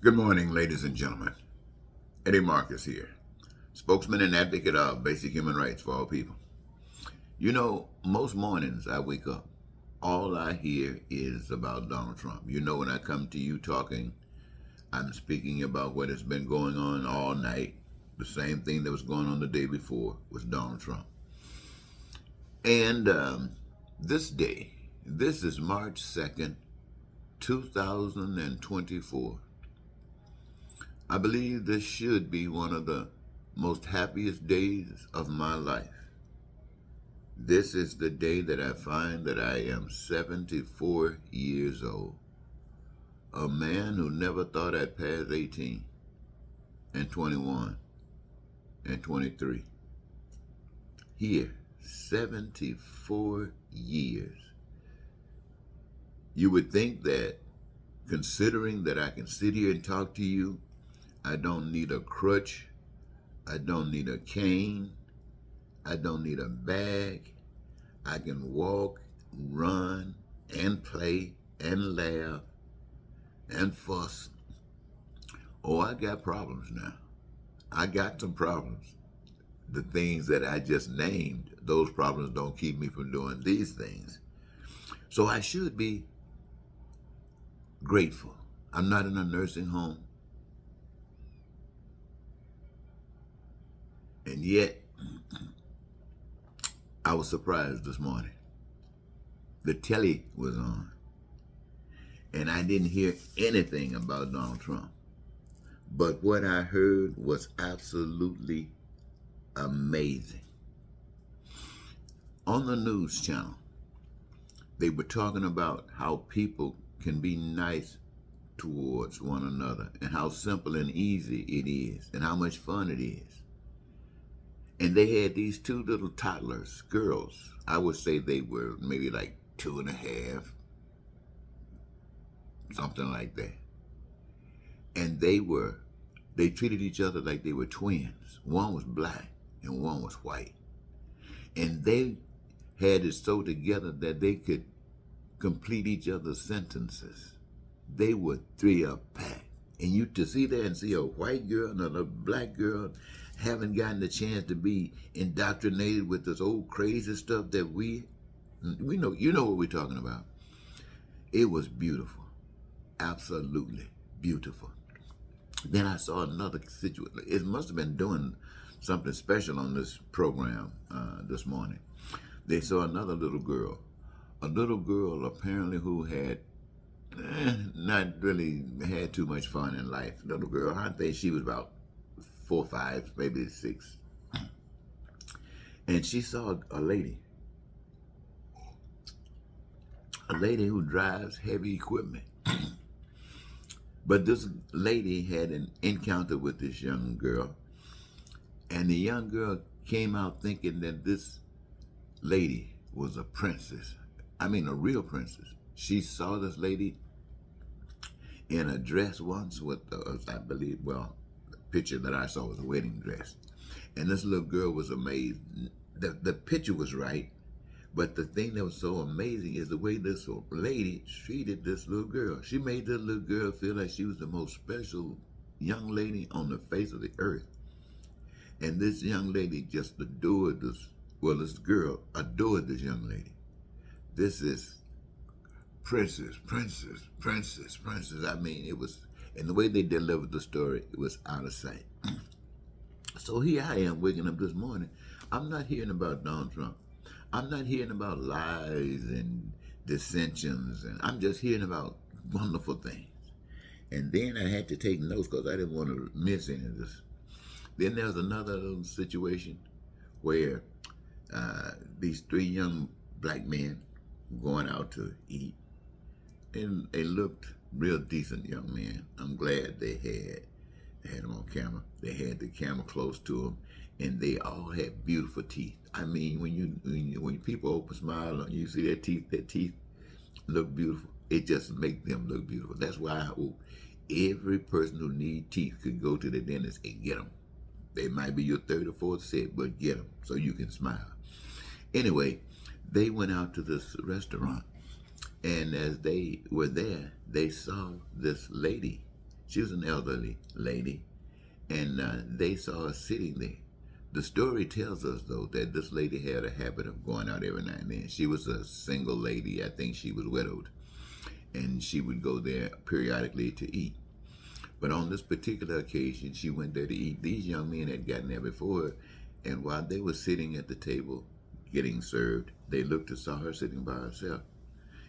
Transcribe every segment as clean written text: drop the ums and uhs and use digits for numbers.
Good morning, ladies and gentlemen. Eddie Marcus here, spokesman and advocate of basic human rights for all people. You know, most mornings I wake up, all I hear is about Donald Trump. You know, when I come to you talking, I'm speaking about what has been going on all night. The same thing that was going on the day before was Donald Trump. And this day, this is March 2nd, 2024. I believe this should be one of the most happiest days of my life. This is the day that I find that I am 74 years old. A man who never thought I'd pass 18 and 21 and 23. Here, 74 years. You would think that, considering that I can sit here and talk to you, I don't need a crutch, I don't need a cane, I don't need a bag. I can walk, run, and play, and laugh, and fuss. Oh, I got problems now. I got some problems. The things that I just named, those problems don't keep me from doing these things. So I should be grateful. I'm not in a nursing home. And yet, I was surprised this morning. The telly was on, and I didn't hear anything about Donald Trump. But what I heard was absolutely amazing. On the news channel, they were talking about how people can be nice towards one another and how simple and easy it is and how much fun it is. And they had these two little toddlers, girls. I would say they were maybe like 2.5, something like that. And they treated each other like they were twins. One was black and one was white. And they had it so together that they could complete each other's sentences. They were three up pack. And you to see that and see a white girl and a black girl haven't gotten the chance to be indoctrinated with this old crazy stuff that we know, you know what we're talking about. It was beautiful. Absolutely beautiful. Then I saw another situation. It must have been doing something special on this program this morning. They saw another little girl. A little girl apparently who had not really had too much fun in life. Little girl, I think she was about 4, 5, maybe 6. And she saw a lady who drives heavy equipment. But this lady had an encounter with this young girl, and the young girl came out thinking that this lady was a princess. I mean, a real princess. She saw this lady in a dress once with, I believe, well, the picture that I saw was a wedding dress. And this little girl was amazed. The picture was right, but the thing that was so amazing is the way this lady treated this little girl. She made this little girl feel like she was the most special young lady on the face of the earth. And this young lady just adored this girl adored this young lady. This is princess, princess, princess, princess. I mean, it was, and the way they delivered the story, it was out of sight. So here I am waking up this morning. I'm not hearing about Donald Trump. I'm not hearing about lies and dissensions, and I'm just hearing about wonderful things. And then I had to take notes because I didn't want to miss any of this. Then there was another little situation where these 3 young black men going out to eat, and they looked real decent young men. I'm glad they had them on camera. They had the camera close to them, and they all had beautiful teeth. I mean, when people open smile and you see their teeth look beautiful. It just makes them look beautiful. That's why I hope every person who needs teeth could go to the dentist and get them. They might be your third or fourth set, but get them so you can smile. Anyway, they went out to this restaurant, and as they were there, they saw this lady She was an elderly lady, and they saw her sitting there. The story tells us, though, that this lady had a habit of going out every now and then. She was a single lady. I think she was widowed. And she would go there periodically to eat. But on this particular occasion, she went there to eat. These young men had gotten there before her, and while they were sitting at the table getting served, they looked and saw her sitting by herself.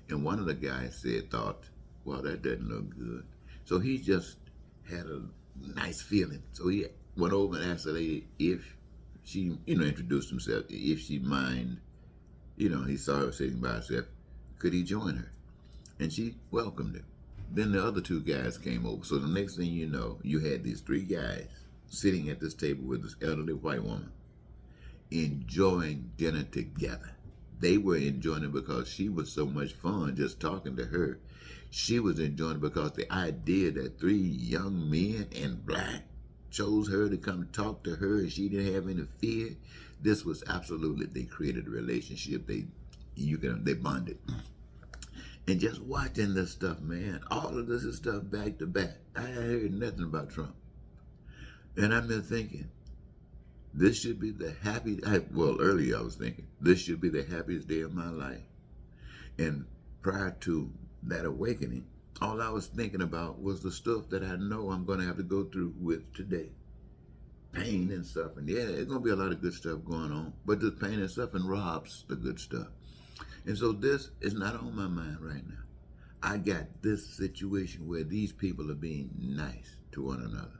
And one of the guys thought, well, that doesn't look good. So he just had a nice feeling. So he went over and asked the lady if she, introduced himself, if she mind, he saw her sitting by herself, could he join her? And she welcomed him. Then the other two guys came over. So the next thing you know, you had these three guys sitting at this table with this elderly white woman, enjoying dinner together. They were enjoying it because she was so much fun just talking to her. She was enjoying it because the idea that three young men in black chose her to come talk to her and she didn't have any fear. This was absolutely, they created a relationship. They bonded. And just watching this stuff, man, all of this is stuff back to back. I heard nothing about Trump. And I've been thinking, this should be the earlier I was thinking, this should be the happiest day of my life. And prior to that awakening, all I was thinking about was the stuff that I know I'm going to have to go through with today. Pain and suffering. Yeah, there's going to be a lot of good stuff going on, but the pain and suffering robs the good stuff. And so this is not on my mind right now. I got this situation where these people are being nice to one another.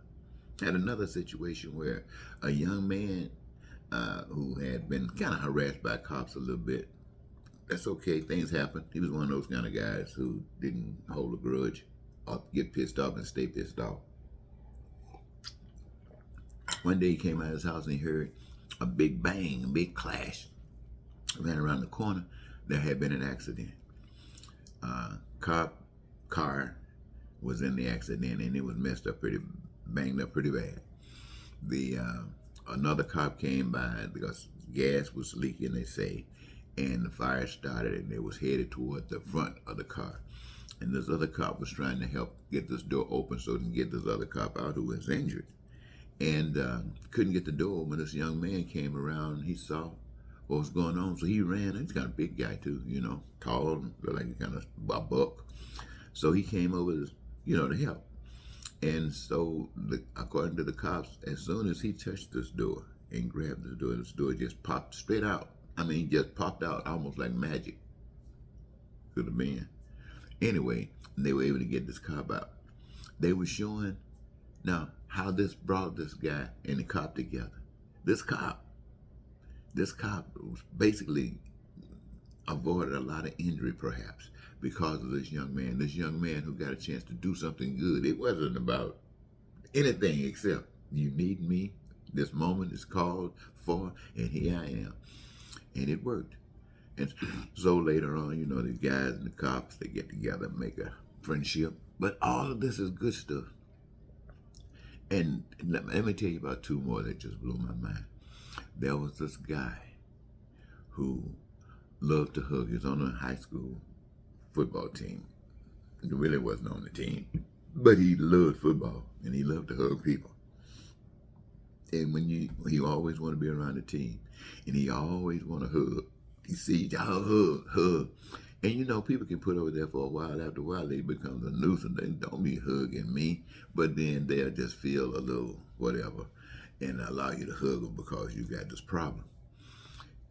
Had another situation where a young man who had been kind of harassed by cops a little bit. That's okay, things happen. He was one of those kind of guys who didn't hold a grudge or get pissed off and stay pissed off. One day he came out of his house and he heard a big bang, a big clash. Ran around the corner. There had been an accident. Car was in the accident and it was banged up pretty bad. Another cop came by because gas was leaking, they say, and the fire started and it was headed toward the front of the car. And this other cop was trying to help get this door open so they can get this other cop out who was injured. And couldn't get the door when this young man came around and he saw what was going on. So he ran. He's kind of big guy too, tall, like kind of a buck. So he came over, to help. And so, according to the cops, as soon as he touched this door and grabbed this door just popped straight out. I mean, just popped out almost like magic. Could have been. Anyway, they were able to get this cop out. They were showing now how this brought this guy and the cop together. This cop was basically avoided a lot of injury, perhaps, because of this young man who got a chance to do something good. It wasn't about anything except, you need me, this moment is called for, and here I am. And it worked. And so later on, the guys and the cops, they get together and make a friendship. But all of this is good stuff. And let me tell you about two more that just blew my mind. There was this guy who loved to hug. He was on a high school football team. He really wasn't on the team, but he loved football and he loved to hug people. And he always wanted to be around the team, and he always want to hug. You see, y'all hug. And people can put over there for a while. After a while, they become a nuisance. They don't be hugging me, but then they'll just feel a little whatever and allow you to hug them because you got this problem.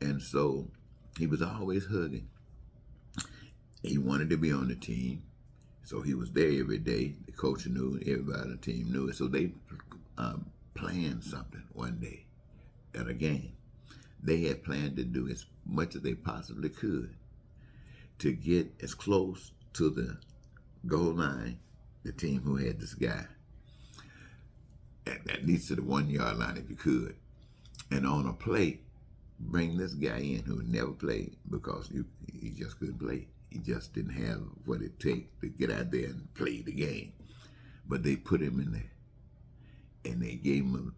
And so he was always hugging. He wanted to be on the team, so he was there every day. The coach knew, everybody on the team knew it. So they planned something one day at a game. They had planned to do as much as they possibly could to get as close to the goal line, the team who had this guy, at least to the 1 yard line if you could. And on a play, bring this guy in who never played because he just couldn't play. He just didn't have what it takes to get out there and play the game. But they put him in there. And they gave him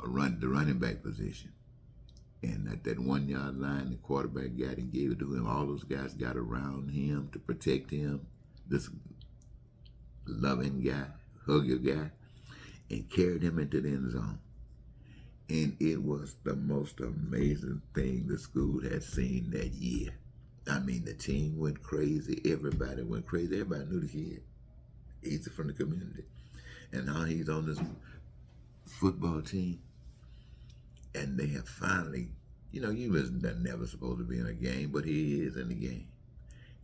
the running back position. And at that 1 yard line, the quarterback got and gave it to him. All those guys got around him to protect him. This loving guy hug your guy, and carried him into the end zone. And it was the most amazing thing the school had seen that year. I mean, the team went crazy. Everybody went crazy. Everybody knew the kid. He's from the community. And now he's on this football team. And they have finally, he was never supposed to be in a game, but he is in the game.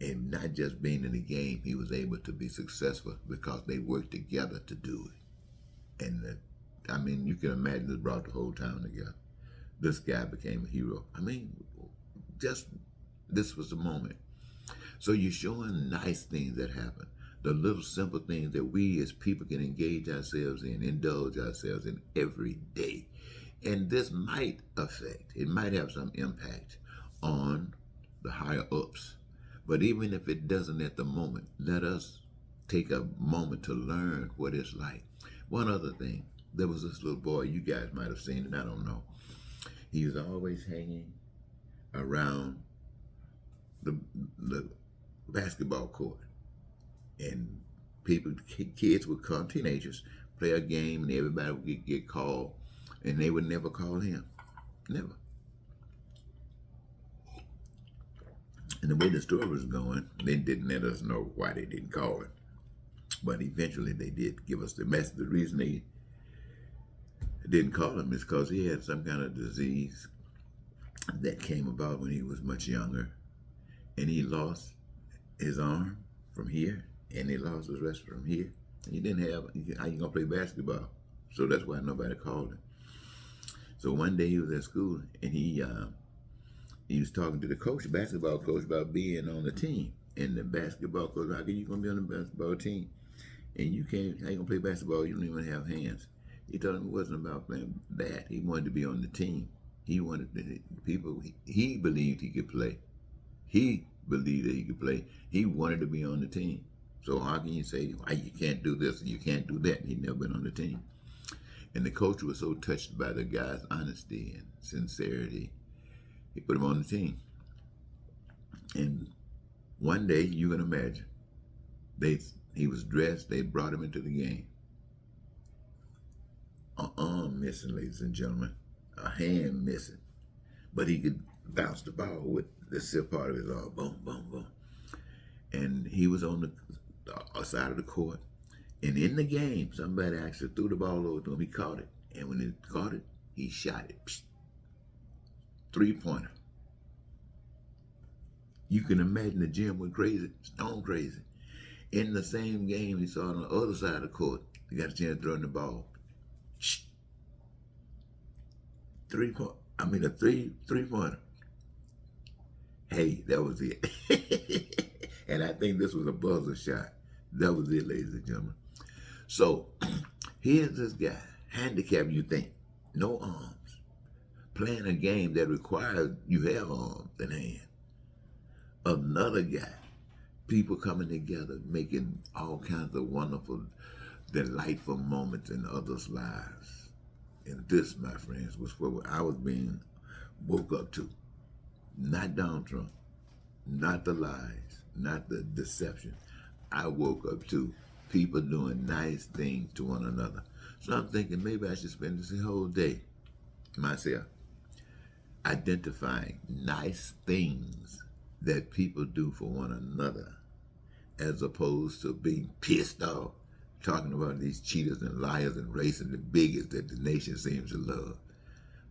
And not just being in the game, he was able to be successful because they worked together to do it. And you can imagine this brought the whole town together. This guy became a hero. This was the moment. So you're showing nice things that happen. The little simple things that we as people can engage ourselves in, indulge ourselves in every day. And this might it might have some impact on the higher ups. But even if it doesn't at the moment, let us take a moment to learn what it's like. One other thing, there was this little boy, you guys might have seen it, I don't know. He was always hanging around the basketball court. And kids would come, teenagers, play a game, and everybody would get called, and they would never call him. Never. And the way the story was going, they didn't let us know why they didn't call him. But eventually they did give us the message. The reason they didn't call him is because he had some kind of disease that came about when he was much younger. And he lost his arm from here, and he lost his rest from here. And he didn't have, how you gonna play basketball? So that's why nobody called him. So one day he was at school, and he was talking to the coach, the basketball coach, about being on the team. And the basketball coach, how can you gonna be on the basketball team? And you can't, how you gonna play basketball? You don't even have hands. He told him it wasn't about playing that. He wanted to be on the team. He wanted people, he believed he could play. He believed that he could play. He wanted to be on the team. So how can you say, why you can't do this and you can't do that? He'd never been on the team. And the coach was so touched by the guy's honesty and sincerity, he put him on the team. And one day, you can imagine, he was dressed, they brought him into the game. An arm missing, ladies and gentlemen. A hand missing. But he could bounce the ball with the silk part of his arm. Boom, boom, boom. And he was on the side of the court. And in the game, somebody actually threw the ball over to him. He caught it. And when he caught it, he shot it. Psst. 3-pointer. You can imagine the gym went crazy, stone crazy. In the same game, he saw on the other side of the court, he got a chance to throw in the ball. Shh. 3-pointer. Hey, that was it. And I think this was a buzzer shot. That was it, ladies and gentlemen. So, here's this guy, handicapped, you think, no arms, playing a game that requires you have arms and hands. Another guy, people coming together, making all kinds of wonderful, delightful moments in others' lives. And this, my friends, was what I was being woke up to. Not Donald Trump, not the lies, not the deception. I woke up to people doing nice things to one another. So I'm thinking maybe I should spend this whole day myself identifying nice things that people do for one another, as opposed to being pissed off, talking about these cheaters and liars and racists and the bigots that the nation seems to love.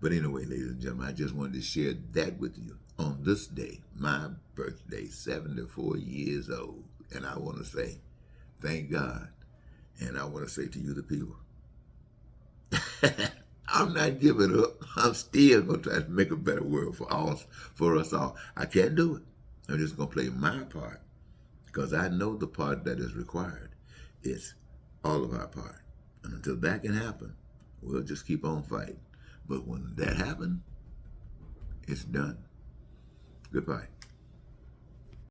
But anyway, ladies and gentlemen, I just wanted to share that with you on this day, my birthday, 74 years old. And I want to say, thank God. And I want to say to you, the people, I'm not giving up. I'm still going to try to make a better world for us all. I can't do it. I'm just going to play my part, because I know the part that is required is all of our part. And until that can happen, we'll just keep on fighting. But when that happens, it's done. Goodbye.